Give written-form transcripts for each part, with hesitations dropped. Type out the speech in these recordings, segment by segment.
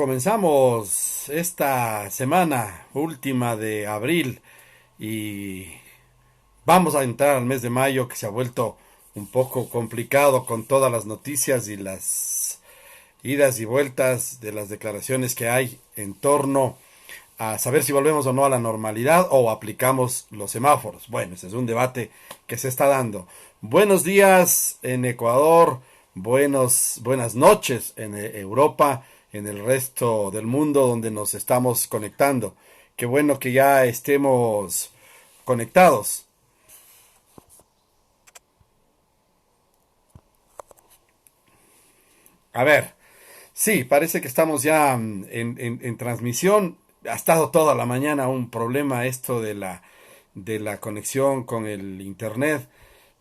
Comenzamos esta semana última de abril y vamos a entrar al mes de mayo que se ha vuelto un poco complicado con todas las noticias y las idas y vueltas de las declaraciones que hay en torno a saber si volvemos o no a la normalidad o aplicamos los semáforos. Bueno, ese es un debate que se está dando. Buenos días en Ecuador, buenas noches en Europa, en el resto del mundo donde nos estamos conectando. Qué bueno que ya estemos conectados. A ver, sí, parece que estamos ya en transmisión. Ha estado toda la mañana un problema esto de la conexión con el internet.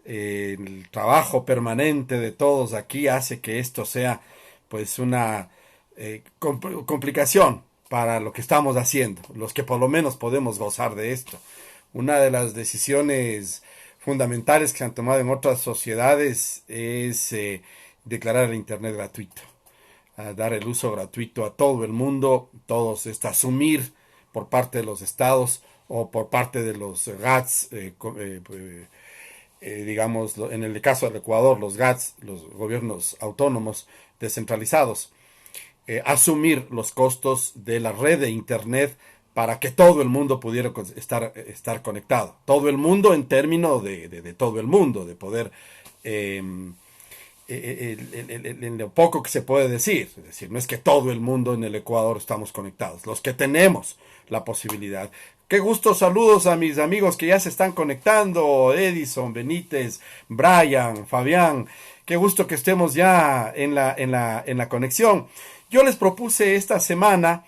El trabajo permanente de todos aquí hace que esto sea pues una complicación para lo que estamos haciendo, los que por lo menos podemos gozar de esto. Una de las decisiones fundamentales que se han tomado en otras sociedades es declarar el Internet gratuito, a dar el uso gratuito a todo el mundo, todos, asumir por parte de los estados o por parte de los GATS, digamos, en el caso del Ecuador, los GATS, los gobiernos autónomos descentralizados, asumir los costos de la red de Internet para que todo el mundo pudiera estar conectado. Todo el mundo en términos de todo el mundo, de poder eh, en lo poco que se puede decir. Es decir, no es que todo el mundo en el Ecuador estamos conectados, los que tenemos la posibilidad. Qué gusto, saludos a mis amigos que ya se están conectando, Edison, Benítez, Brian, Fabián, qué gusto que estemos ya en la conexión. Yo les propuse esta semana,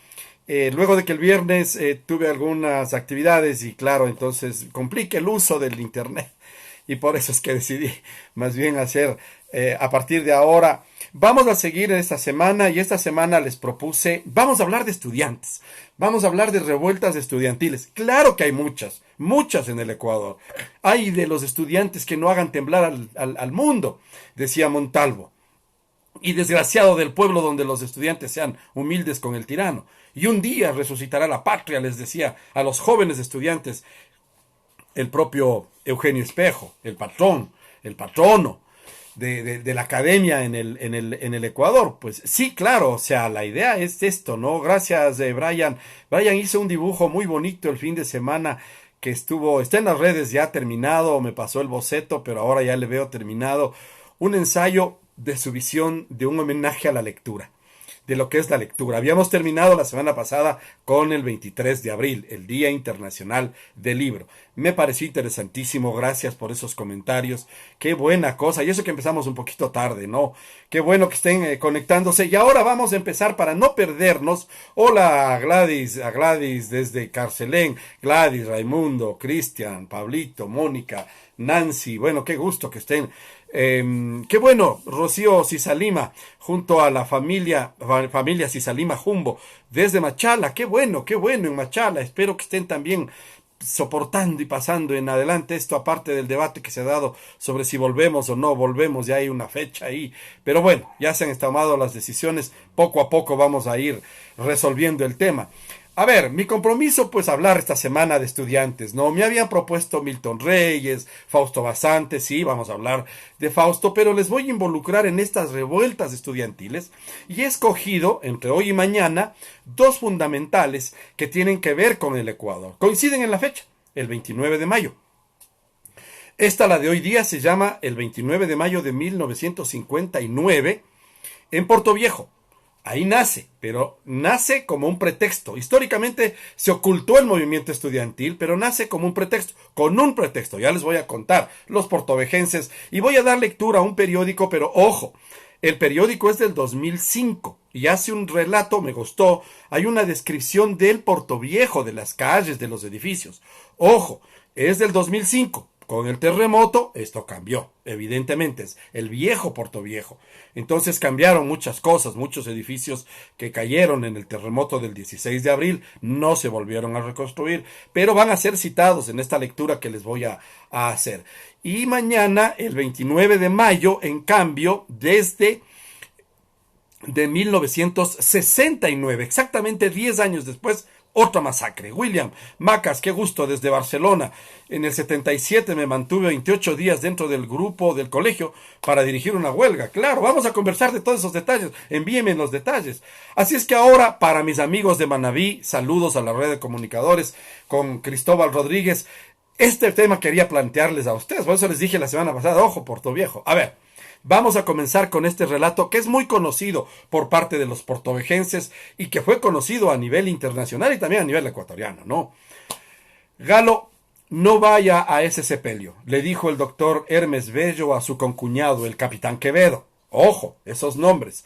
luego de que el viernes tuve algunas actividades y claro, entonces complique el uso del internet y por eso es que decidí más bien hacer a partir de ahora. Vamos a seguir en esta semana y esta semana les propuse, vamos a hablar de estudiantes, vamos a hablar de revueltas estudiantiles. Claro que hay muchas en el Ecuador. Hay de los estudiantes que no hagan temblar al mundo, decía Montalvo. Y desgraciado del pueblo donde los estudiantes sean humildes con el tirano. Y un día resucitará la patria, les decía a los jóvenes estudiantes el propio Eugenio Espejo, el patrón, el patrono de la academia en el Ecuador. Pues sí, claro, o sea, la idea es esto, ¿no? Gracias, Brian. Brian hizo un dibujo muy bonito el fin de semana que está en las redes ya terminado, me pasó el boceto, pero ahora ya le veo terminado. Un ensayo de su visión de un homenaje a la lectura, de lo que es la lectura. Habíamos terminado la semana pasada con el 23 de abril, el Día Internacional del Libro. Me pareció interesantísimo, gracias por esos comentarios. Qué buena cosa, y eso que empezamos un poquito tarde, ¿no? Qué bueno que estén conectándose. Y ahora vamos a empezar para no perdernos. Hola a Gladys desde Carcelén, Gladys, Raimundo, Cristian, Pablito, Mónica, Nancy. Bueno, qué gusto que estén. Qué bueno, Rocío Cisalima, junto a la familia Cisalima Jumbo, desde Machala. Qué bueno en Machala. Espero que estén también soportando y pasando en adelante esto, aparte del debate que se ha dado sobre si volvemos o no volvemos. Ya hay una fecha ahí, pero bueno, ya se han tomado las decisiones. Poco a poco vamos a ir resolviendo el tema. A ver, mi compromiso, pues hablar esta semana de estudiantes, ¿no? Me habían propuesto Milton Reyes, Fausto Basante, sí, vamos a hablar de Fausto, pero les voy a involucrar en estas revueltas estudiantiles y he escogido, entre hoy y mañana, dos fundamentales que tienen que ver con el Ecuador. Coinciden en la fecha, el 29 de mayo. La de hoy día, se llama el 29 de mayo de 1959 en Portoviejo. Ahí nace, pero nace como un pretexto. Históricamente se ocultó el movimiento estudiantil, pero nace como un pretexto, con un pretexto. Ya les voy a contar los portovejenses y voy a dar lectura a un periódico, pero ojo, el periódico es del 2005 y hace un relato, me gustó, hay una descripción del Portoviejo, de las calles, de los edificios. Ojo, es del 2005. Con el terremoto, esto cambió, evidentemente, es el viejo Portoviejo. Entonces cambiaron muchas cosas, muchos edificios que cayeron en el terremoto del 16 de abril, no se volvieron a reconstruir, pero van a ser citados en esta lectura que les voy a hacer. Y mañana, el 29 de mayo, en cambio, desde de 1969, exactamente 10 años después, otra masacre. William Macas, qué gusto, desde Barcelona. En el 77 me mantuve 28 días dentro del grupo del colegio para dirigir una huelga. Claro, vamos a conversar de todos esos detalles. Envíenme los detalles. Así es que ahora, para mis amigos de Manabí, saludos a la red de comunicadores con Cristóbal Rodríguez. Este tema quería plantearles a ustedes. Por eso les dije la semana pasada, ojo, Portoviejo. A ver. Vamos a comenzar con este relato que es muy conocido por parte de los portovejenses y que fue conocido a nivel internacional y también a nivel ecuatoriano, ¿no? Galo, no vaya a ese sepelio, le dijo el doctor Hermes Bello a su concuñado, el capitán Quevedo. Ojo, esos nombres.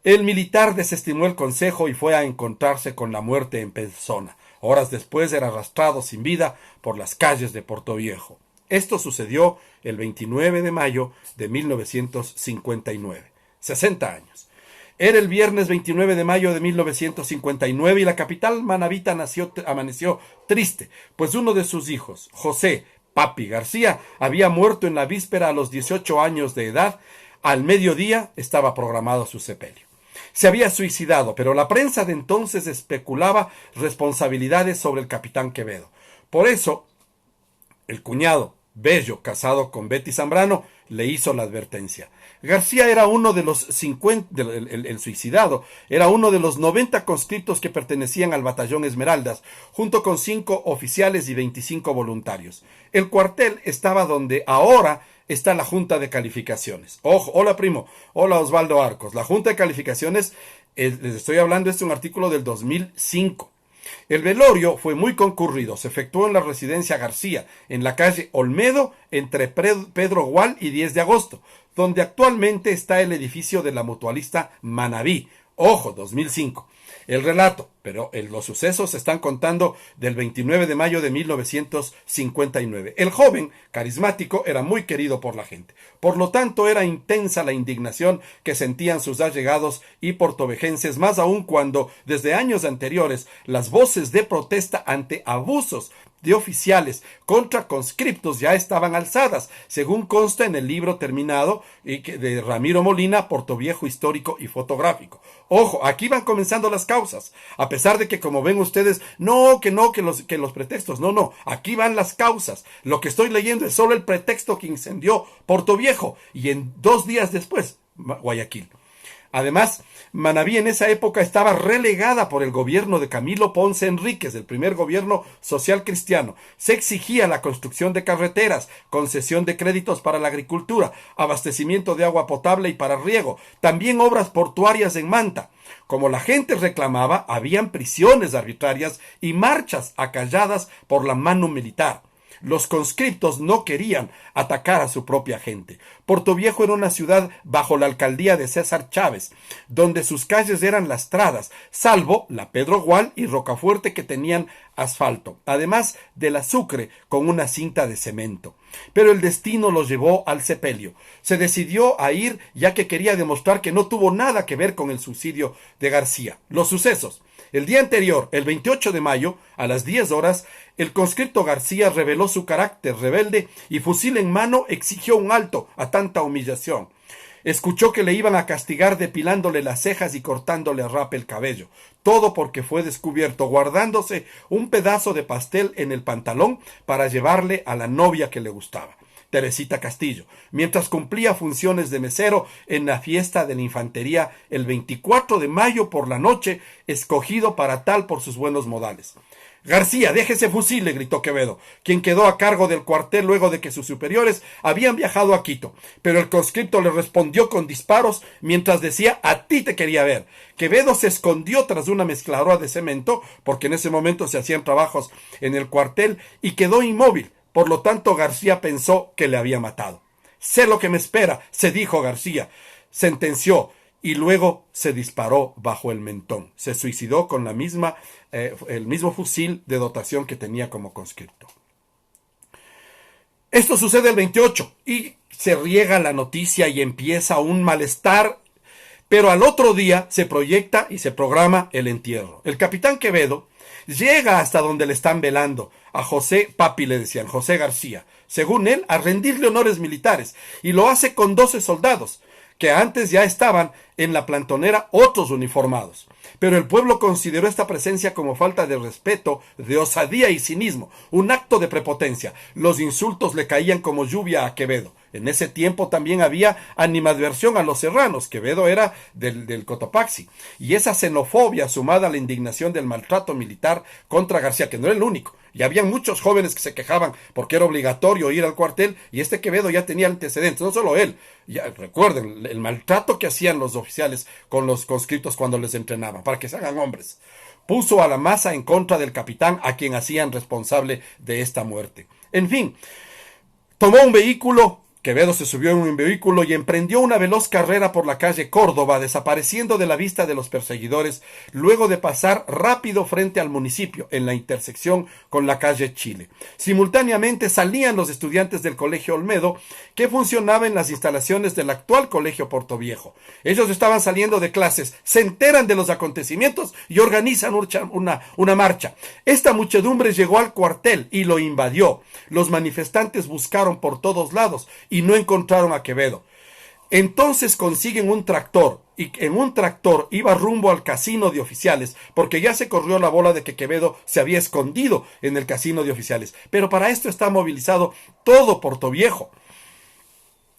El militar desestimó el consejo y fue a encontrarse con la muerte en persona. Horas después era arrastrado sin vida por las calles de Portoviejo. Esto sucedió el 29 de mayo de 1959, 60 años. Era el viernes 29 de mayo de 1959 y la capital manabita amaneció triste, pues uno de sus hijos, José Papi García, había muerto en la víspera a los 18 años de edad. Al mediodía estaba programado su sepelio. Se había suicidado, pero la prensa de entonces especulaba responsabilidades sobre el capitán Quevedo. Por eso, el cuñado Bello, casado con Betty Zambrano, le hizo la advertencia. García era uno de los 50, el suicidado, era uno de los 90 conscriptos que pertenecían al batallón Esmeraldas, junto con 5 oficiales y 25 voluntarios. El cuartel estaba donde ahora está la Junta de Calificaciones. Ojo, hola primo, hola Osvaldo Arcos. La Junta de Calificaciones, les estoy hablando, es un artículo del 2005. El velorio fue muy concurrido, se efectuó en la residencia García, en la calle Olmedo, entre Pedro Gual y 10 de agosto, donde actualmente está el edificio de la mutualista Manabí. Ojo, 2005. El relato, pero los sucesos se están contando del 29 de mayo de 1959. El joven, carismático, era muy querido por la gente. Por lo tanto, era intensa la indignación que sentían sus allegados y portovejenses, más aún cuando, desde años anteriores, las voces de protesta ante abusos de oficiales contra conscriptos ya estaban alzadas, según consta en el libro terminado de Ramiro Molina, Portoviejo histórico y fotográfico. Ojo, aquí van comenzando las causas, a pesar de que, como ven ustedes, que los pretextos, no, aquí van las causas. Lo que estoy leyendo es solo el pretexto que incendió Portoviejo y en 2 días después, Guayaquil. Además, Manabí en esa época estaba relegada por el gobierno de Camilo Ponce Enríquez, el primer gobierno social cristiano. Se exigía la construcción de carreteras, concesión de créditos para la agricultura, abastecimiento de agua potable y para riego, también obras portuarias en Manta. Como la gente reclamaba, habían prisiones arbitrarias y marchas acalladas por la mano militar. Los conscriptos no querían atacar a su propia gente. Portoviejo era una ciudad bajo la alcaldía de César Chávez, donde sus calles eran lastradas, salvo la Pedro Gual y Rocafuerte que tenían asfalto, además de la Sucre con una cinta de cemento. Pero el destino los llevó al sepelio. Se decidió a ir ya que quería demostrar que no tuvo nada que ver con el suicidio de García. Los sucesos. El día anterior, el 28 de mayo, a las 10 horas, el conscripto García reveló su carácter rebelde y fusil en mano exigió un alto a tanta humillación. Escuchó que le iban a castigar depilándole las cejas y cortándole a rape el cabello. Todo porque fue descubierto guardándose un pedazo de pastel en el pantalón para llevarle a la novia que le gustaba, Teresita Castillo, mientras cumplía funciones de mesero en la fiesta de la infantería el 24 de mayo por la noche, escogido para tal por sus buenos modales. García, deje ese fusil, le gritó Quevedo, quien quedó a cargo del cuartel luego de que sus superiores habían viajado a Quito. Pero el conscripto le respondió con disparos mientras decía: a ti te quería ver. Quevedo se escondió tras una mezcladora de cemento, porque en ese momento se hacían trabajos en el cuartel, y quedó inmóvil. Por lo tanto, García pensó que le había matado. Sé lo que me espera, se dijo García. Sentenció. Y luego se disparó bajo el mentón. Se suicidó con el mismo fusil de dotación que tenía como conscripto. Esto sucede el 28 y se riega la noticia y empieza un malestar, pero al otro día se proyecta y se programa el entierro. El capitán Quevedo llega hasta donde le están velando. A José Papi le decían, José García, según él, a rendirle honores militares, y lo hace con 12 soldados, que antes ya estaban en la plantonera otros uniformados. Pero el pueblo consideró esta presencia como falta de respeto, de osadía y cinismo, un acto de prepotencia. Los insultos le caían como lluvia a Quevedo. En ese tiempo también había animadversión a los serranos. Quevedo era del Cotopaxi. Y esa xenofobia sumada a la indignación del maltrato militar contra García, que no era el único. Y había muchos jóvenes que se quejaban porque era obligatorio ir al cuartel, y este Quevedo ya tenía antecedentes, no solo él. Ya, recuerden el maltrato que hacían los oficiales con los conscriptos cuando les entrenaban, para que se hagan hombres. Puso a la masa en contra del capitán, a quien hacían responsable de esta muerte. En fin, tomó un vehículo. Quevedo se subió en un vehículo y emprendió una veloz carrera por la calle Córdoba, desapareciendo de la vista de los perseguidores, luego de pasar rápido frente al municipio, en la intersección con la calle Chile. Simultáneamente salían los estudiantes del Colegio Olmedo, que funcionaba en las instalaciones del actual Colegio Portoviejo. Ellos estaban saliendo de clases, se enteran de los acontecimientos y organizan una marcha. Esta muchedumbre llegó al cuartel y lo invadió. Los manifestantes buscaron por todos lados y no encontraron a Quevedo. Entonces consiguen un tractor, y en un tractor iba rumbo al casino de oficiales, porque ya se corrió la bola de que Quevedo se había escondido en el casino de oficiales. Pero para esto está movilizado todo Portoviejo.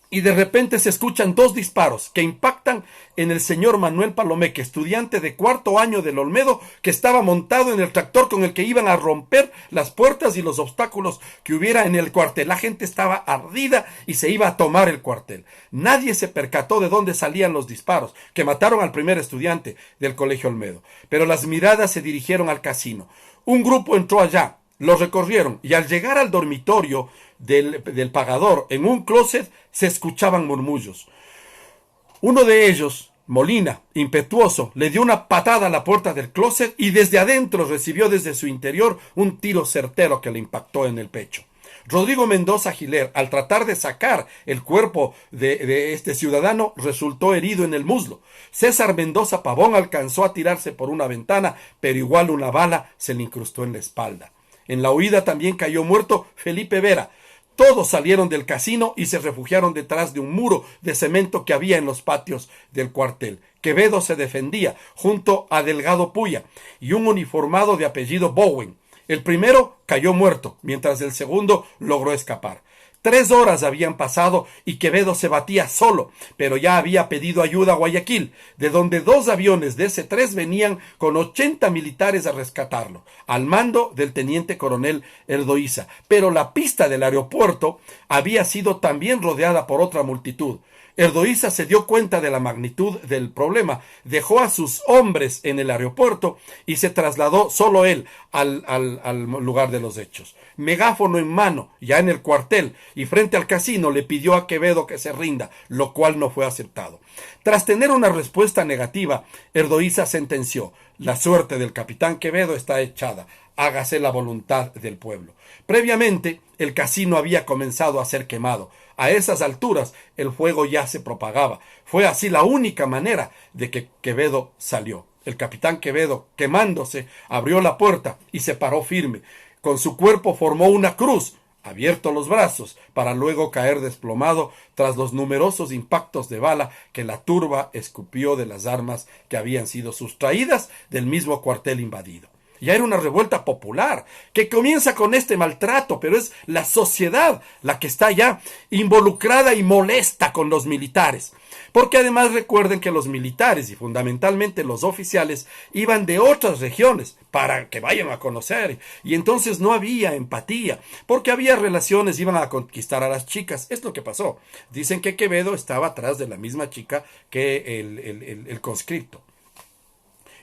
Y de repente se escuchan dos disparos que impactan en el señor Manuel Palomeque, estudiante de cuarto año del Olmedo, que estaba montado en el tractor con el que iban a romper las puertas y los obstáculos que hubiera en el cuartel. La gente estaba ardida y se iba a tomar el cuartel. Nadie se percató de dónde salían los disparos, que mataron al primer estudiante del Colegio Olmedo. Pero las miradas se dirigieron al casino. Un grupo entró allá, lo recorrieron, y al llegar al dormitorio del pagador, en un closet, se escuchaban murmullos. Uno de ellos, Molina, impetuoso, le dio una patada a la puerta del closet y desde adentro recibió desde su interior un tiro certero que le impactó en el pecho. Rodrigo Mendoza Giler, al tratar de sacar el cuerpo de este ciudadano, resultó herido en el muslo. César Mendoza Pavón alcanzó a tirarse por una ventana, pero igual una bala se le incrustó en la espalda. En la huida también cayó muerto Felipe Vera. Todos salieron del casino y se refugiaron detrás de un muro de cemento que había en los patios del cuartel. Quevedo se defendía junto a Delgado Puya y un uniformado de apellido Bowen. El primero cayó muerto, mientras el segundo logró escapar. 3 horas habían pasado y Quevedo se batía solo, pero ya había pedido ayuda a Guayaquil, de donde 2 aviones de S-3 venían con 80 militares a rescatarlo, al mando del teniente coronel Erdoíza. Pero la pista del aeropuerto había sido también rodeada por otra multitud. Erdoíza se dio cuenta de la magnitud del problema, dejó a sus hombres en el aeropuerto y se trasladó solo él al lugar de los hechos. Megáfono en mano, ya en el cuartel y frente al casino, le pidió a Quevedo que se rinda, lo cual no fue aceptado. Tras tener una respuesta negativa, Erdoíza sentenció: la suerte del capitán Quevedo está echada, hágase la voluntad del pueblo. Previamente, el casino había comenzado a ser quemado. A esas alturas, el fuego ya se propagaba. Fue así la única manera de que Quevedo salió. El capitán Quevedo, quemándose, abrió la puerta y se paró firme. Con su cuerpo formó una cruz, abierto los brazos, para luego caer desplomado tras los numerosos impactos de bala que la turba escupió de las armas que habían sido sustraídas del mismo cuartel invadido. Ya era una revuelta popular que comienza con este maltrato, pero es la sociedad la que está ya involucrada y molesta con los militares. Porque además recuerden que los militares y fundamentalmente los oficiales iban de otras regiones para que vayan a conocer, y entonces no había empatía, porque había relaciones, iban a conquistar a las chicas. Es lo que pasó. Dicen que Quevedo estaba atrás de la misma chica que el conscripto.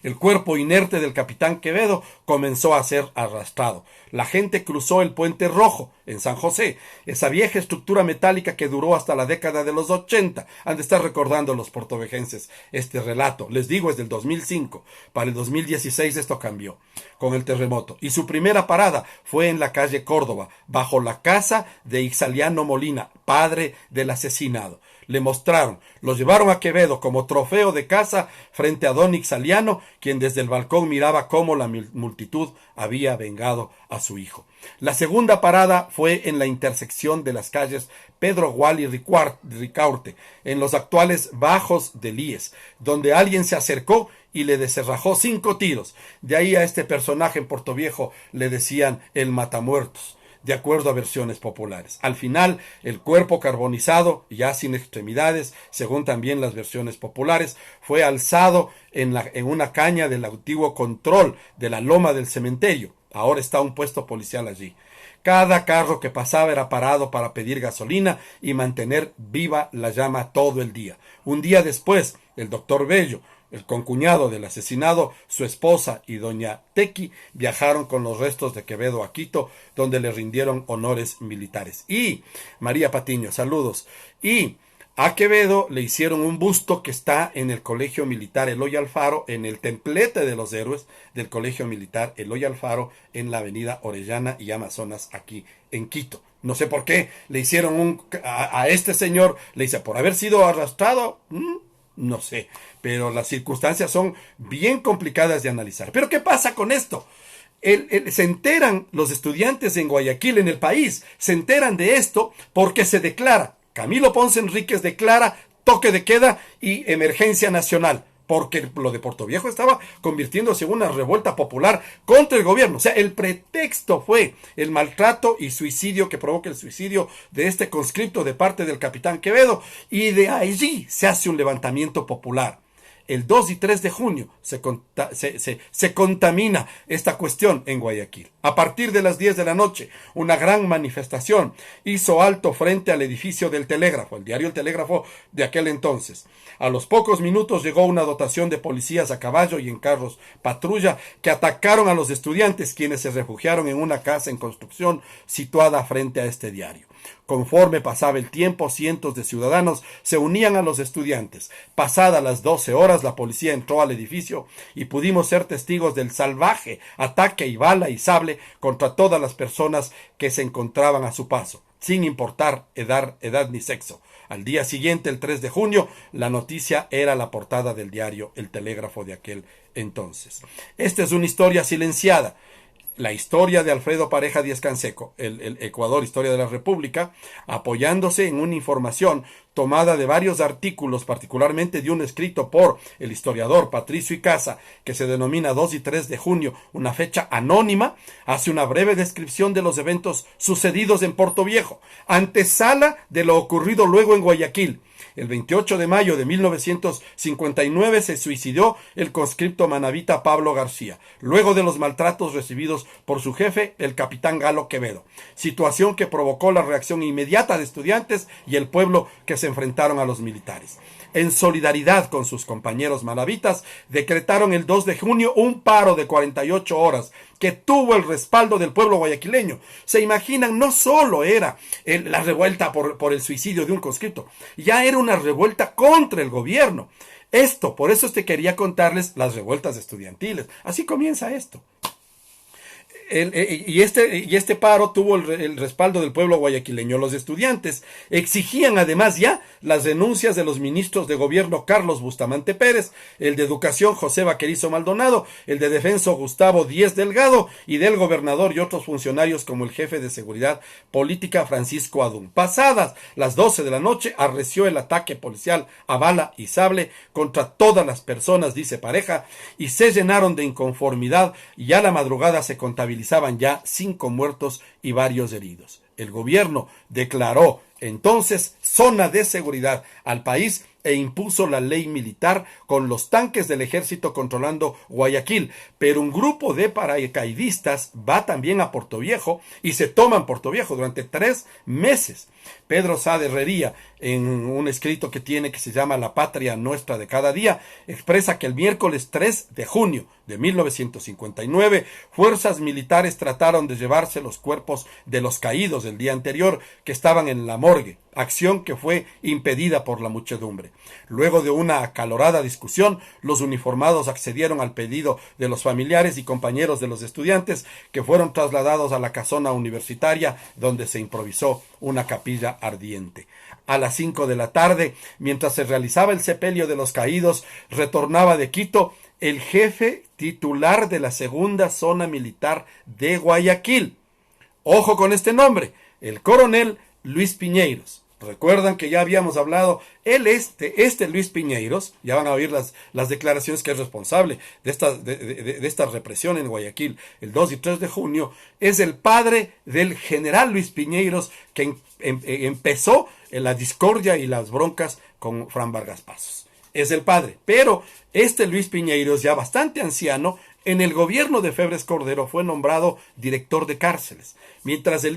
El cuerpo inerte del capitán Quevedo comenzó a ser arrastrado. La gente cruzó el Puente Rojo en San José, esa vieja estructura metálica que duró hasta la década de los 80. Han de estar recordando los portovejenses este relato. Les digo, es del 2005. Para el 2016 esto cambió con el terremoto. Y su primera parada fue en la calle Córdoba, bajo la casa de Ixaliano Molina, padre del asesinado. le mostraron, lo llevaron a Quevedo como trofeo de caza frente a don Ixaliano, quien desde el balcón miraba cómo la multitud había vengado a su hijo. La segunda parada fue en la intersección de las calles Pedro Gual y Ricaurte, en los actuales Bajos del IES, donde alguien se acercó y le descerrajó 5 tiros. De ahí a este personaje en Portoviejo le decían el matamuertos, de acuerdo a versiones populares. Al final, el cuerpo carbonizado, ya sin extremidades, según también las versiones populares, fue alzado en una caña del antiguo control de la loma del cementerio. Ahora está un puesto policial allí. Cada carro que pasaba era parado para pedir gasolina y mantener viva la llama todo el día. Un día después, el doctor Bello, el concuñado del asesinado, su esposa y doña Tequi viajaron con los restos de Quevedo a Quito, donde le rindieron honores militares. Y María Patiño, saludos. Y a Quevedo le hicieron un busto que está en el Colegio Militar Eloy Alfaro, en el templete de los héroes del Colegio Militar Eloy Alfaro, en la avenida Orellana y Amazonas, aquí en Quito. No sé por qué le hicieron a este señor, le dice, por haber sido arrastrado, no sé, pero las circunstancias son bien complicadas de analizar. Pero ¿qué pasa con esto? Se enteran los estudiantes en Guayaquil, en el país, se enteran de esto porque se declara, Camilo Ponce Enríquez declara toque de queda y emergencia nacional, porque lo de Portoviejo estaba convirtiéndose en una revuelta popular contra el gobierno. O sea, el pretexto fue el maltrato y suicidio que provoca el suicidio de este conscripto de parte del capitán Quevedo, y de allí se hace un levantamiento popular. El 2 y 3 de junio se contamina esta cuestión en Guayaquil. A partir de las 10 de la noche, una gran manifestación hizo alto frente al edificio del Telégrafo, el diario El Telégrafo de aquel entonces. A los pocos minutos llegó una dotación de policías a caballo y en carros patrulla que atacaron a los estudiantes, quienes se refugiaron en una casa en construcción situada frente a este diario. Conforme pasaba el tiempo, cientos de ciudadanos se unían a los estudiantes. Pasadas las 12 horas, la policía entró al edificio y pudimos ser testigos del salvaje ataque y bala y sable contra todas las personas que se encontraban a su paso, sin importar edad ni sexo. Al día siguiente, el 3 de junio, la noticia era la portada del diario El Telégrafo de aquel entonces. Esta es una historia silenciada. La historia de Alfredo Pareja Díaz-Canseco, el Ecuador, Historia de la República, apoyándose en una información tomada de varios artículos, particularmente de un escrito por el historiador Patricio Icaza, que se denomina 2 y 3 de junio, una fecha anónima, hace una breve descripción de los eventos sucedidos en Portoviejo, antesala de lo ocurrido luego en Guayaquil. El 28 de mayo de 1959 se suicidó el conscripto manabita Pablo García, luego de los maltratos recibidos por su jefe, el capitán Galo Quevedo, situación que provocó la reacción inmediata de estudiantes y el pueblo que se enfrentaron a los militares. En solidaridad con sus compañeros manabitas, decretaron el 2 de junio un paro de 48 horas que tuvo el respaldo del pueblo guayaquileño. Se imaginan, no solo era la revuelta por el suicidio de un conscripto, ya era una revuelta contra el gobierno. Por eso quería contarles las revueltas estudiantiles. Así comienza esto. Este paro tuvo el respaldo del pueblo guayaquileño. Los estudiantes exigían además ya las renuncias de los ministros de gobierno Carlos Bustamante Pérez, el de Educación José Vaquerizo Maldonado, el de Defensa Gustavo Díez Delgado y del gobernador y otros funcionarios como el jefe de Seguridad Política Francisco Adún. Pasadas las 12 de la noche arreció el ataque policial a bala y sable contra todas las personas, dice Pareja, y se llenaron de inconformidad y a la madrugada se contabilizaban ya 5 muertos y varios heridos. El gobierno declaró entonces zona de seguridad al país e impuso la ley militar con los tanques del ejército controlando Guayaquil, pero un grupo de paracaidistas va también a Portoviejo y se toman Portoviejo durante 3 meses. Pedro Sá de Herrería, en un escrito que tiene que se llama La Patria Nuestra de Cada Día, expresa que el miércoles 3 de junio de 1959, fuerzas militares trataron de llevarse los cuerpos de los caídos del día anterior que estaban en la morgue, acción que fue impedida por la muchedumbre. noviembre. Luego de una acalorada discusión, los uniformados accedieron al pedido de los familiares y compañeros de los estudiantes, que fueron trasladados a la casona universitaria, donde se improvisó una capilla ardiente. A las 5 de la tarde, mientras se realizaba el sepelio de los caídos, retornaba de Quito el jefe titular de la segunda zona militar de Guayaquil. Ojo con este nombre, el coronel Luis Piñeiros. Recuerdan que ya habíamos hablado, este Luis Piñeiros, ya van a oír las declaraciones, que es responsable de esta represión en Guayaquil el 2 y 3 de junio, es el padre del general Luis Piñeiros, que empezó en la discordia y las broncas con Fran Vargas Pasos. Es el padre, pero este Luis Piñeiros, ya bastante anciano, en el gobierno de Febres Cordero fue nombrado director de cárceles, mientras el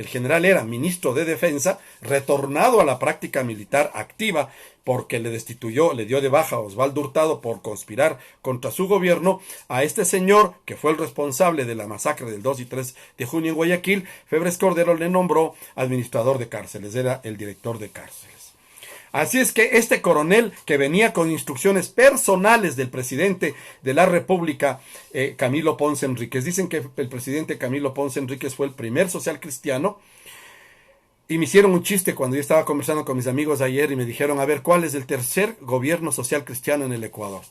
general era ministro de Defensa, retornado a la práctica militar activa porque le dio de baja a Osvaldo Hurtado por conspirar contra su gobierno. A este señor, que fue el responsable de la masacre del 2 y 3 de junio en Guayaquil, Febres Cordero le nombró administrador de cárceles, era el director de cárceles. Así es que este coronel, que venía con instrucciones personales del presidente de la República, Camilo Ponce Enríquez, dicen que el presidente Camilo Ponce Enríquez fue el primer social cristiano, y me hicieron un chiste cuando yo estaba conversando con mis amigos ayer y me dijeron, a ver, ¿cuál es el tercer gobierno social cristiano en el Ecuador?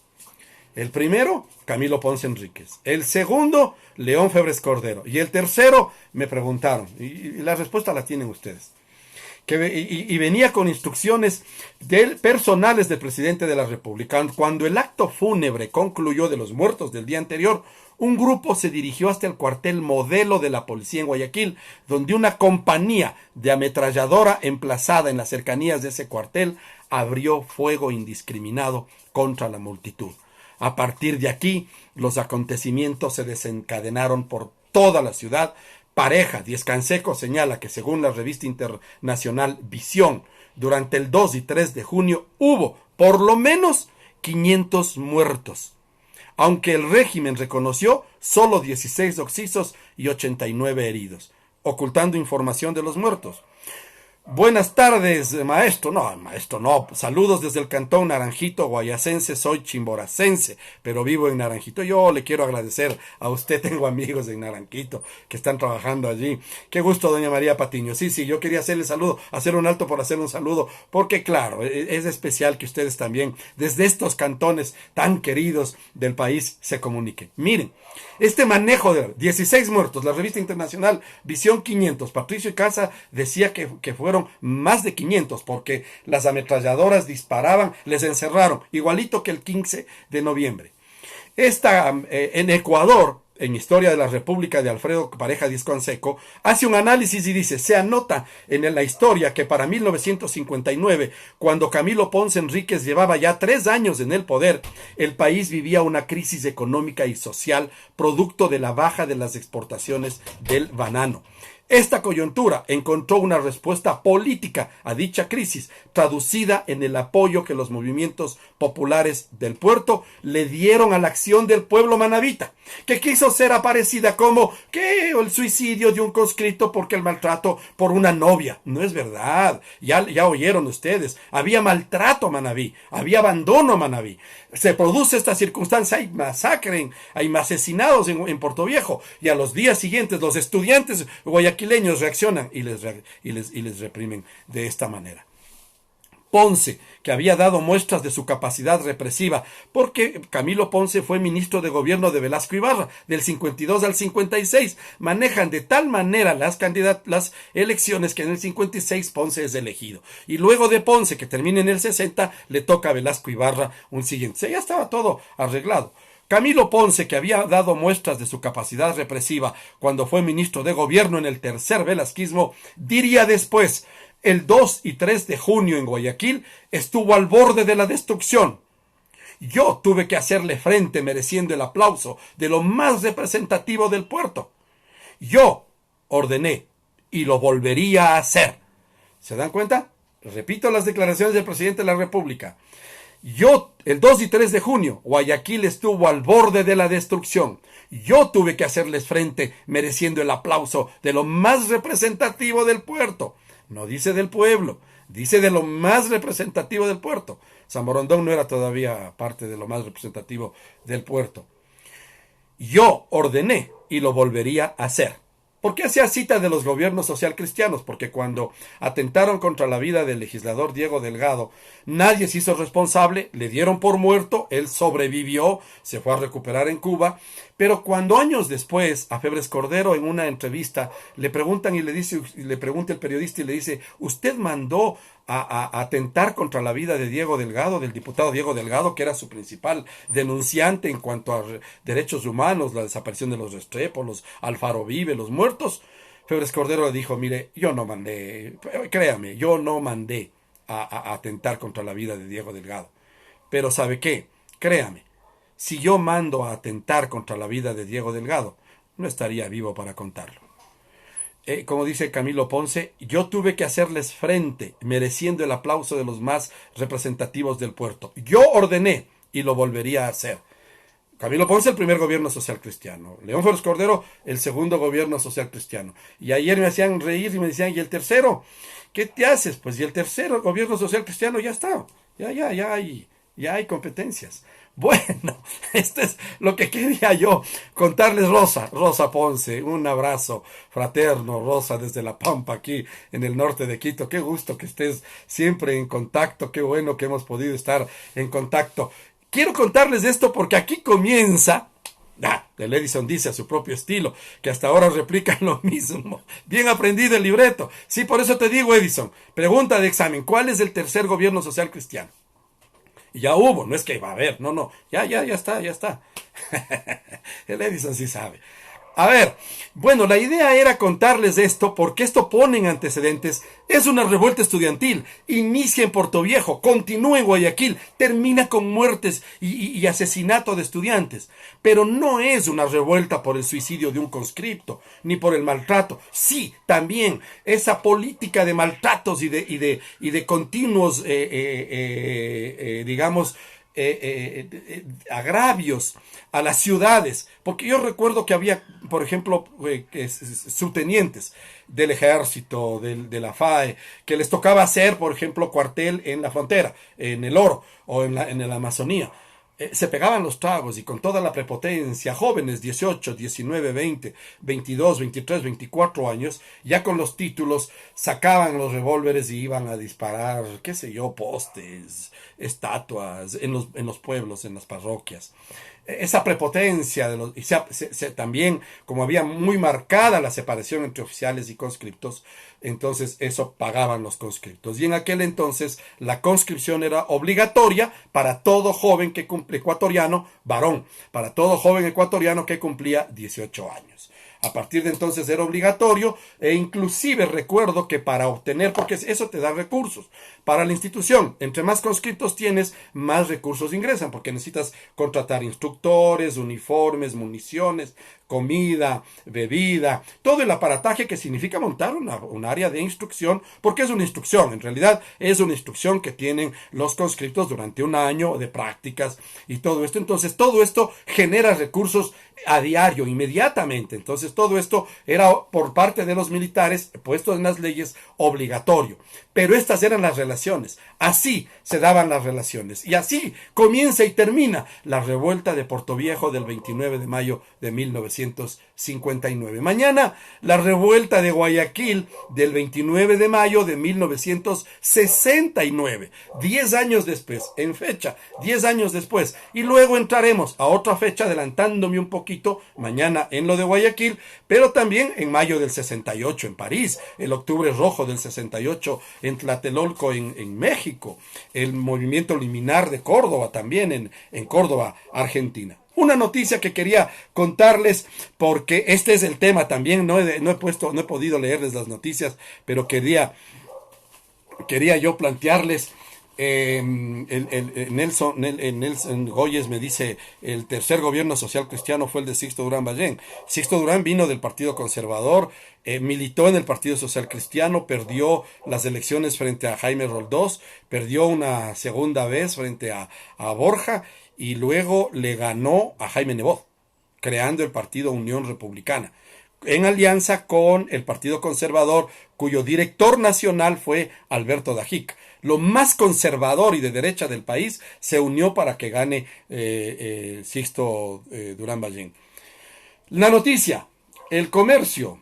El primero, Camilo Ponce Enríquez. El segundo, León Febres Cordero. Y el tercero, me preguntaron, y la respuesta la tienen ustedes. Y venía con instrucciones personales del presidente de la República. Cuando el acto fúnebre concluyó de los muertos del día anterior, un grupo se dirigió hasta el cuartel modelo de la policía en Guayaquil, donde una compañía de ametralladora emplazada en las cercanías de ese cuartel abrió fuego indiscriminado contra la multitud. A partir de aquí, los acontecimientos se desencadenaron por toda la ciudad. Pareja Díez Canseco señala que, según la revista internacional Visión, durante el 2 y 3 de junio hubo por lo menos 500 muertos, aunque el régimen reconoció solo 16 occisos y 89 heridos, ocultando información de los muertos. Buenas tardes, maestro. No, maestro, no. Saludos desde el cantón Naranjito, guayacense. Soy chimboracense, pero vivo en Naranjito. Yo le quiero agradecer a usted. Tengo amigos en Naranjito que están trabajando allí. Qué gusto, doña María Patiño. Sí, yo quería hacerle saludo, hacer un alto por hacer un saludo, porque claro, es especial que ustedes también, desde estos cantones tan queridos del país, se comuniquen. Miren, este manejo de 16 muertos, la revista internacional Visión 500, Patricio y Casa decía que fueron más de 500, porque las ametralladoras disparaban, les encerraron, igualito que el 15 de noviembre. En Ecuador, en Historia de la República de Alfredo Pareja Díez Canseco, hace un análisis y dice, se anota en la historia que para 1959, cuando Camilo Ponce Enríquez llevaba ya 3 años en el poder, el país vivía una crisis económica y social producto de la baja de las exportaciones del banano. Esta coyuntura encontró una respuesta política a dicha crisis, traducida en el apoyo que los movimientos populares del puerto le dieron a la acción del pueblo manabita, que quiso ser aparecida como que el suicidio de un conscripto porque el maltrato por una novia. No es verdad, ya oyeron ustedes, había maltrato a Manabí, había abandono a Manabí. Se produce esta circunstancia, hay masacre, hay asesinados en Puerto Viejo, y a los días siguientes los estudiantes guayaquileños reaccionan y les reprimen de esta manera. Ponce, que había dado muestras de su capacidad represiva, porque Camilo Ponce fue ministro de gobierno de Velasco Ibarra, del 52 al 56, manejan de tal manera las elecciones que en el 56 Ponce es elegido, y luego de Ponce, que termina en el 60, le toca a Velasco Ibarra un siguiente. O sea, ya estaba todo arreglado. Camilo Ponce, que había dado muestras de su capacidad represiva cuando fue ministro de gobierno en el tercer velasquismo, diría después: el 2 y 3 de junio en Guayaquil estuvo al borde de la destrucción. Yo tuve que hacerle frente mereciendo el aplauso de lo más representativo del puerto. Yo ordené y lo volvería a hacer. ¿Se dan cuenta? Repito las declaraciones del presidente de la República. El 2 y 3 de junio, Guayaquil estuvo al borde de la destrucción. Yo tuve que hacerles frente mereciendo el aplauso de lo más representativo del puerto. No dice del pueblo, dice de lo más representativo del puerto. San Borondón no era todavía parte de lo más representativo del puerto. Yo ordené y lo volvería a hacer. ¿Por qué hacía cita de los gobiernos social cristianos? Porque cuando atentaron contra la vida del legislador Diego Delgado, nadie se hizo responsable, le dieron por muerto, él sobrevivió, se fue a recuperar en Cuba, pero cuando años después a Febres Cordero en una entrevista le preguntan y le pregunta el periodista y le dice, ¿usted mandó a atentar contra la vida de Diego Delgado, del diputado Diego Delgado, que era su principal denunciante en cuanto a derechos humanos, la desaparición de los Restrepo, los Alfaro Vive, los muertos? Febres Cordero le dijo, mire, yo no mandé, créame, yo no mandé a atentar contra la vida de Diego Delgado. Pero ¿sabe qué? Créame, si yo mando a atentar contra la vida de Diego Delgado, no estaría vivo para contarlo. Como dice Camilo Ponce, yo tuve que hacerles frente, mereciendo el aplauso de los más representativos del puerto. Yo ordené y lo volvería a hacer. Camilo Ponce, el primer gobierno social cristiano. León Febres Cordero, el segundo gobierno social cristiano. Y ayer me hacían reír y me decían, ¿y el tercero? ¿Qué te haces? Pues y el tercero gobierno social cristiano ya está. Ya hay competencias. Bueno, esto es lo que quería yo contarles. Rosa Ponce, un abrazo fraterno, Rosa, desde La Pampa, aquí en el norte de Quito. Qué gusto que estés siempre en contacto, qué bueno que hemos podido estar en contacto. Quiero contarles esto porque aquí comienza, el Edison dice a su propio estilo, que hasta ahora replican lo mismo. Bien aprendido el libreto. Sí, por eso te digo, Edison, pregunta de examen, ¿cuál es el tercer gobierno social cristiano? Ya hubo, no es que va a haber, no, ya está. El Edison sí sabe. A ver, bueno, la idea era contarles esto porque esto pone en antecedentes. Es una revuelta estudiantil, inicia en Portoviejo, continúa en Guayaquil, termina con muertes y asesinato de estudiantes. Pero no es una revuelta por el suicidio de un conscripto, ni por el maltrato. Sí, también esa política de maltratos y de continuos, digamos, agravios a las ciudades, porque yo recuerdo que había, por ejemplo, subtenientes del ejército, de la FAE, que les tocaba hacer, por ejemplo, cuartel en la frontera, en el Oro o en la Amazonía. Se pegaban los tragos y con toda la prepotencia, jóvenes 18, 19, 20, 22, 23, 24 años, ya con los títulos, sacaban los revólveres y iban a disparar, qué sé yo, postes, estatuas, en los pueblos, en las parroquias. Esa prepotencia de los, y también, como había muy marcada la separación entre oficiales y conscriptos, entonces eso pagaban los conscriptos. Y en aquel entonces la conscripción era obligatoria para todo joven que ecuatoriano, varón, para todo joven ecuatoriano que cumplía 18 años. A partir de entonces era obligatorio e inclusive recuerdo que para obtener, porque eso te da recursos para la institución, entre más conscriptos tienes, más recursos ingresan, porque necesitas contratar instructores, uniformes, municiones, comida, bebida, todo el aparataje que significa montar un área de instrucción, porque es una instrucción, en realidad es una instrucción que tienen los conscriptos durante un año de prácticas y todo esto. Entonces todo esto genera recursos a diario, inmediatamente. Entonces todo esto era por parte de los militares, puesto en las leyes, obligatorio. Pero estas eran las relaciones, así se daban las relaciones. Y así comienza y termina la revuelta de Portoviejo del 29 de mayo de 1959. Mañana la revuelta de Guayaquil del 29 de mayo de 1969. 10 años después, en fecha, 10 años después. Y luego entraremos a otra fecha, adelantándome un poquito, mañana en lo de Guayaquil, pero también en mayo del 68 en París, el octubre rojo del 68 en Tlatelolco en México, el movimiento liminar de Córdoba también en Córdoba, Argentina. Una noticia que quería contarles, porque este es el tema también, no he podido leerles las noticias, pero quería yo plantearles. Nelson Goyes me dice, el tercer gobierno social cristiano fue el de Sixto Durán Ballén. Sixto Durán vino del Partido Conservador, militó en el Partido Social Cristiano, perdió las elecciones frente a Jaime Roldós, perdió una segunda vez frente a Borja y luego le ganó a Jaime Nebot, creando el Partido Unión Republicana. en alianza con el Partido Conservador, cuyo director nacional fue Alberto Dajic. Lo más conservador y de derecha del país se unió para que gane Sixto Durán Ballén. La noticia, el comercio.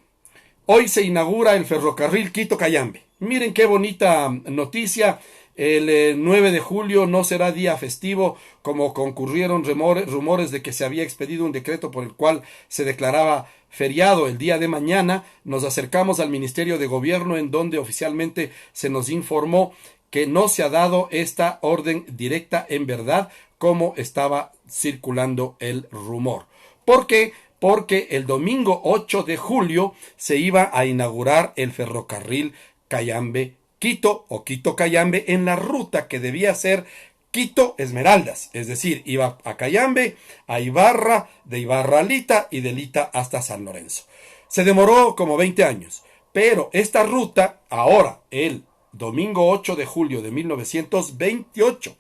Hoy se inaugura el ferrocarril Quito-Cayambe. Miren qué bonita noticia. El 9 de julio no será día festivo, como concurrieron rumores de que se había expedido un decreto por el cual se declaraba feriado el día de mañana. Nos acercamos al Ministerio de Gobierno, en donde oficialmente se nos informó que no se ha dado esta orden directa en verdad, como estaba circulando el rumor. ¿Por qué? Porque el domingo 8 de julio se iba a inaugurar el ferrocarril Cayambe-Quito o Quito-Cayambe en la ruta que debía ser Quito-Esmeraldas, es decir, iba a Cayambe, a Ibarra, de Ibarra a Lita y de Lita hasta San Lorenzo. Se demoró como 20 años, pero esta ruta, ahora, el domingo 8 de julio de 1928,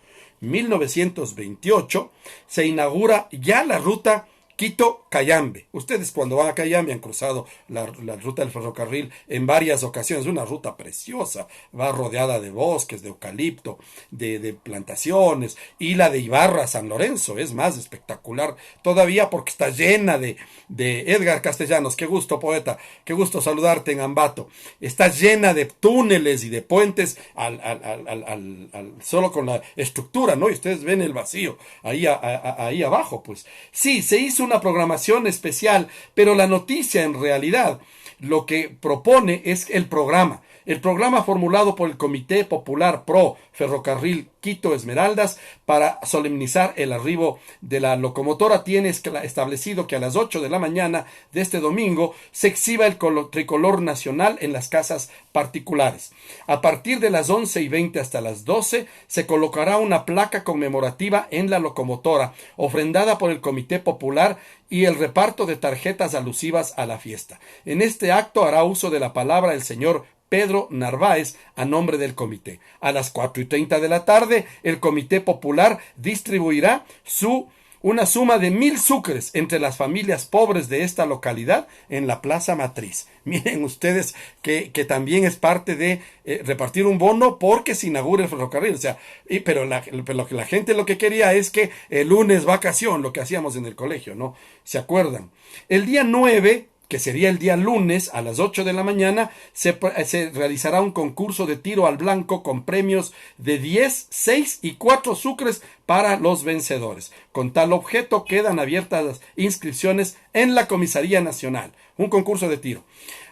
se inaugura ya la ruta Quito-Cayambe. Ustedes cuando van a Cayambe han cruzado la ruta del ferrocarril en varias ocasiones. Una ruta preciosa, va rodeada de bosques, de eucalipto, de plantaciones. Y la de Ibarra a San Lorenzo es más espectacular todavía porque está llena de Edgar Castellanos. Qué gusto, poeta, qué gusto saludarte en Ambato. Está llena de túneles y de puentes solo con la estructura, ¿no? Y ustedes ven el vacío ahí abajo, pues. Sí, se hizo una programación especial, pero la noticia en realidad lo que propone es el programa formulado por el Comité Popular Pro Ferrocarril Quito Esmeraldas para solemnizar el arribo de la locomotora. Tiene establecido que a las 8 de la mañana de este domingo se exhiba el tricolor nacional en las casas particulares. A partir de las 11:20 hasta las 12 se colocará una placa conmemorativa en la locomotora, ofrendada por el Comité Popular, y el reparto de tarjetas alusivas a la fiesta. En este acto hará uso de la palabra el señor Pedro Narváez a nombre del comité. A las 4:30 de la tarde, el Comité Popular distribuirá una suma de 1,000 sucres entre las familias pobres de esta localidad en la Plaza Matriz. Miren ustedes que también es parte de repartir un bono porque se inaugura el ferrocarril. O sea, pero la gente lo que quería es que el lunes vacación, lo que hacíamos en el colegio, ¿no? ¿Se acuerdan? El día 9, que sería el día lunes a las 8 de la mañana, se realizará un concurso de tiro al blanco con premios de 10, 6 y 4 sucres para los vencedores. Con tal objeto quedan abiertas las inscripciones en la Comisaría Nacional. Un concurso de tiro.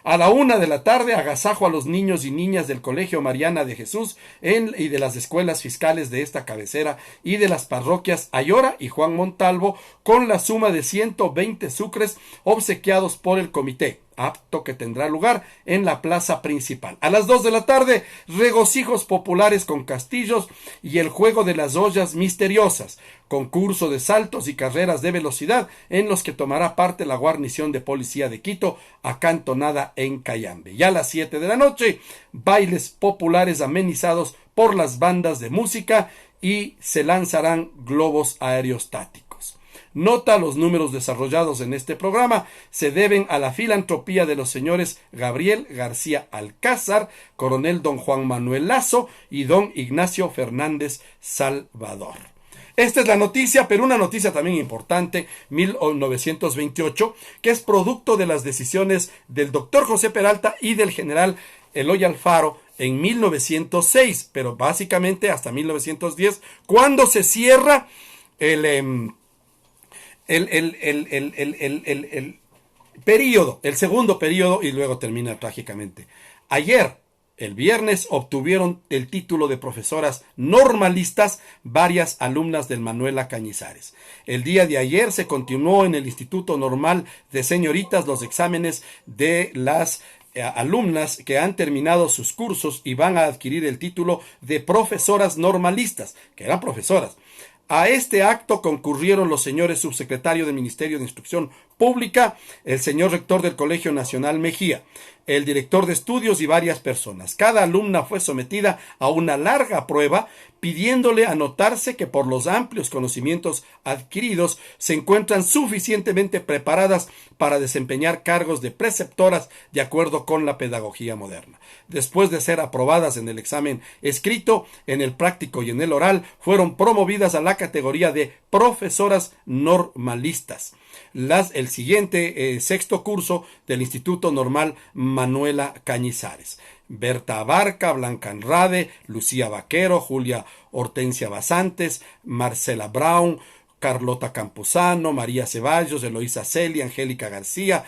A la 1 de la tarde, agasajo a los niños y niñas del Colegio Mariana de Jesús y de las escuelas fiscales de esta cabecera y de las parroquias Ayora y Juan Montalvo con la suma de 120 sucres obsequiados por el comité. Acto que tendrá lugar en la plaza principal. A las 2 de la tarde, regocijos populares con castillos y el juego de las ollas misteriosas, concurso de saltos y carreras de velocidad en los que tomará parte la guarnición de policía de Quito, acantonada en Cayambe. Y a las 7 de la noche, bailes populares amenizados por las bandas de música y se lanzarán globos aerostáticos. Nota: los números desarrollados en este programa se deben a la filantropía de los señores Gabriel García Alcázar, coronel don Juan Manuel Lazo y don Ignacio Fernández Salvador. Esta es la noticia, pero una noticia también importante, 1928, que es producto de las decisiones del doctor José Peralta y del general Eloy Alfaro en 1906, pero básicamente hasta 1910, cuando se cierra el segundo periodo, y luego termina trágicamente. Ayer, el viernes, obtuvieron el título de profesoras normalistas varias alumnas del Manuela Cañizares. El día de ayer se continuó en el Instituto Normal de Señoritas los exámenes de las alumnas que han terminado sus cursos y van a adquirir el título de profesoras normalistas, que eran profesoras. A este acto concurrieron los señores subsecretarios del Ministerio de Instrucción Pública, el señor rector del Colegio Nacional Mejía, el director de estudios y varias personas. Cada alumna fue sometida a una larga prueba pidiéndole anotarse que por los amplios conocimientos adquiridos se encuentran suficientemente preparadas para desempeñar cargos de preceptoras de acuerdo con la pedagogía moderna. Después de ser aprobadas en el examen escrito, en el práctico y en el oral, fueron promovidas a la categoría de profesoras normalistas. El siguiente sexto curso del Instituto Normal Manuela Cañizares. Berta Abarca, Blanca Andrade, Lucía Vaquero, Julia Hortensia Basantes, Marcela Brown, Carlota Campuzano, María Ceballos, Eloísa Celi, Angélica García,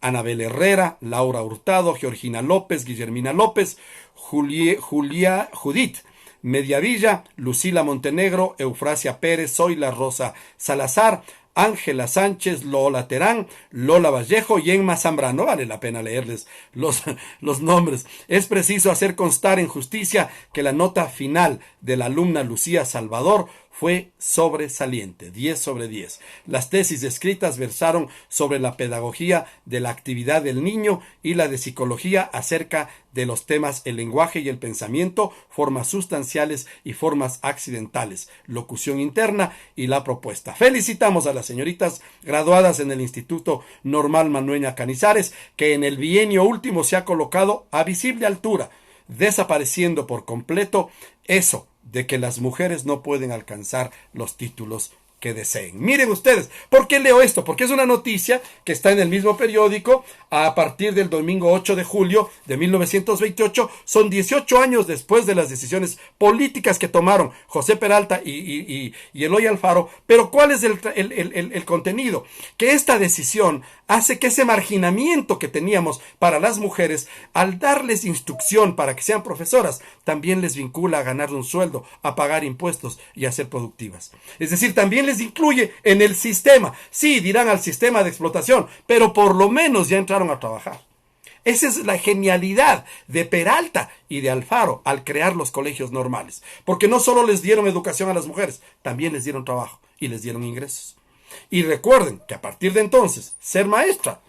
Anabel Herrera, Laura Hurtado, Georgina López, Guillermina López, Judith Mediavilla, Lucila Montenegro, Eufrasia Pérez, Zoila Rosa Salazar, Ángela Sánchez, Lola Terán, Lola Vallejo y Emma Zambrano. Vale la pena leerles los nombres. Es preciso hacer constar en justicia que la nota final de la alumna Lucía Salvador fue sobresaliente, 10 sobre 10. Las tesis escritas versaron sobre la pedagogía de la actividad del niño y la de psicología acerca de los temas el lenguaje y el pensamiento, formas sustanciales y formas accidentales, locución interna y la propuesta. Felicitamos a las señoritas graduadas en el Instituto Normal Manuela Cañizares, que en el bienio último se ha colocado a visible altura, desapareciendo por completo eso de que las mujeres no pueden alcanzar los títulos que deseen. Miren ustedes, ¿por qué leo esto? Porque es una noticia que está en el mismo periódico a partir del domingo 8 de julio de 1928. Son 18 años después de las decisiones políticas que tomaron José Peralta y Eloy Alfaro. Pero ¿cuál es el contenido? Que esta decisión hace que ese marginamiento que teníamos para las mujeres, al darles instrucción para que sean profesoras, también les vincula a ganar un sueldo, a pagar impuestos y a ser productivas. Es decir, también les incluye en el sistema. Sí, dirán al sistema de explotación, pero por lo menos ya entraron a trabajar. Esa es la genialidad de Peralta y de Alfaro al crear los colegios normales. Porque no solo les dieron educación a las mujeres, también les dieron trabajo y les dieron ingresos. Y recuerden que a partir de entonces, ser maestra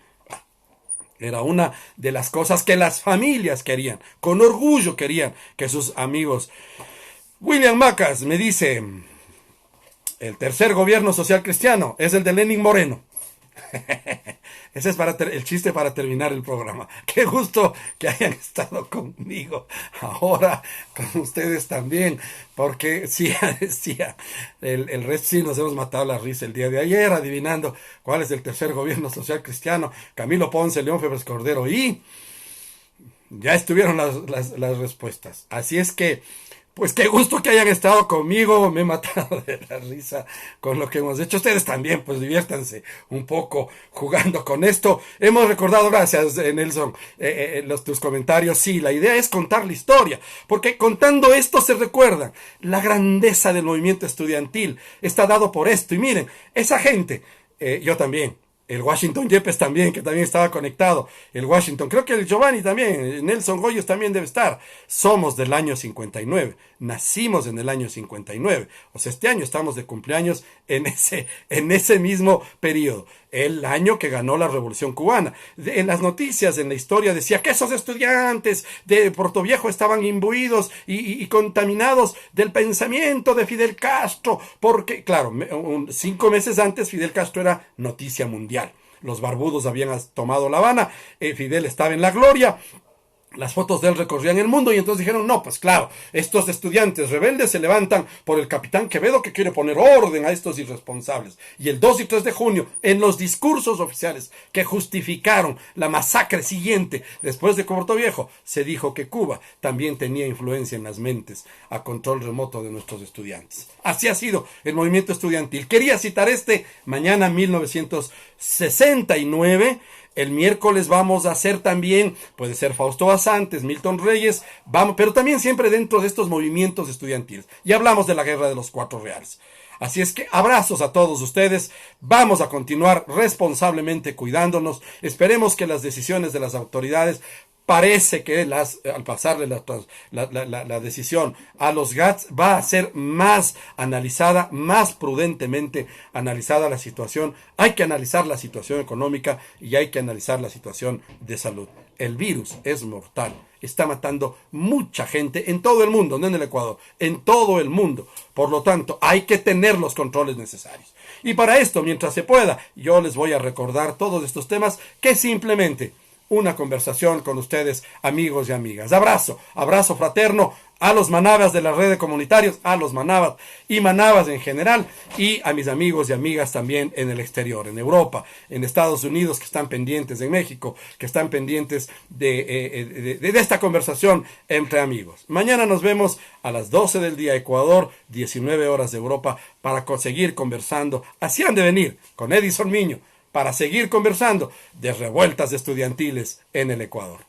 era una de las cosas que las familias querían, con orgullo querían que sus amigos. William Macas me dice: el tercer gobierno social cristiano es el de Lenin Moreno. Ese es el chiste para terminar el programa. Qué gusto que hayan estado conmigo ahora, con ustedes también, porque sí, decía, el resto sí nos hemos matado la risa el día de ayer, adivinando cuál es el tercer gobierno social cristiano. Camilo Ponce, León Febres Cordero, y ya estuvieron las respuestas. Así es que, pues qué gusto que hayan estado conmigo, me he matado de la risa con lo que hemos hecho. Ustedes también, pues diviértanse un poco jugando con esto. Hemos recordado, gracias Nelson, tus comentarios. Sí, la idea es contar la historia, porque contando esto se recuerdan. La grandeza del movimiento estudiantil está dado por esto. Y miren, esa gente, yo también. El Washington Yepes también, que también estaba conectado. El Washington, creo que el Giovanni también, Nelson Goyos también debe estar. Somos del año 59. Nacimos en el año 59. O sea, este año estamos de cumpleaños en ese mismo periodo. El año que ganó la Revolución Cubana. En las noticias, en la historia, decía que esos estudiantes de Portoviejo estaban imbuidos y contaminados del pensamiento de Fidel Castro. Porque, claro, 5 meses antes Fidel Castro era noticia mundial. Los barbudos habían tomado La Habana, Fidel estaba en la gloria, las fotos de él recorrían el mundo y entonces dijeron, no, pues claro, estos estudiantes rebeldes se levantan por el capitán Quevedo que quiere poner orden a estos irresponsables. Y el 2 y 3 de junio, en los discursos oficiales que justificaron la masacre siguiente después de Portoviejo, se dijo que Cuba también tenía influencia en las mentes a control remoto de nuestros estudiantes. Así ha sido el movimiento estudiantil. Quería citar mañana 1969. El miércoles vamos a hacer también, puede ser Fausto Basantes, Milton Reyes, pero también siempre dentro de estos movimientos estudiantiles. Y hablamos de la Guerra de los Cuatro Reales. Así es que abrazos a todos ustedes. Vamos a continuar responsablemente cuidándonos. Esperemos que las decisiones de las autoridades Parece que al pasarle la decisión a los GATS va a ser más analizada, más prudentemente analizada la situación. Hay que analizar la situación económica y hay que analizar la situación de salud. El virus es mortal, está matando mucha gente en todo el mundo, no en el Ecuador, en todo el mundo. Por lo tanto, hay que tener los controles necesarios. Y para esto, mientras se pueda, yo les voy a recordar todos estos temas que simplemente una conversación con ustedes, amigos y amigas. Abrazo fraterno a los manabas de la red de comunitarios, a los manabas y manabas en general, y a mis amigos y amigas también en el exterior, en Europa, en Estados Unidos, que están pendientes, en México, que están pendientes de esta conversación entre amigos. Mañana nos vemos a las 12 del día Ecuador, 19 horas de Europa, para seguir conversando. Así han de venir con Edison Miño, para seguir conversando de revueltas estudiantiles en el Ecuador.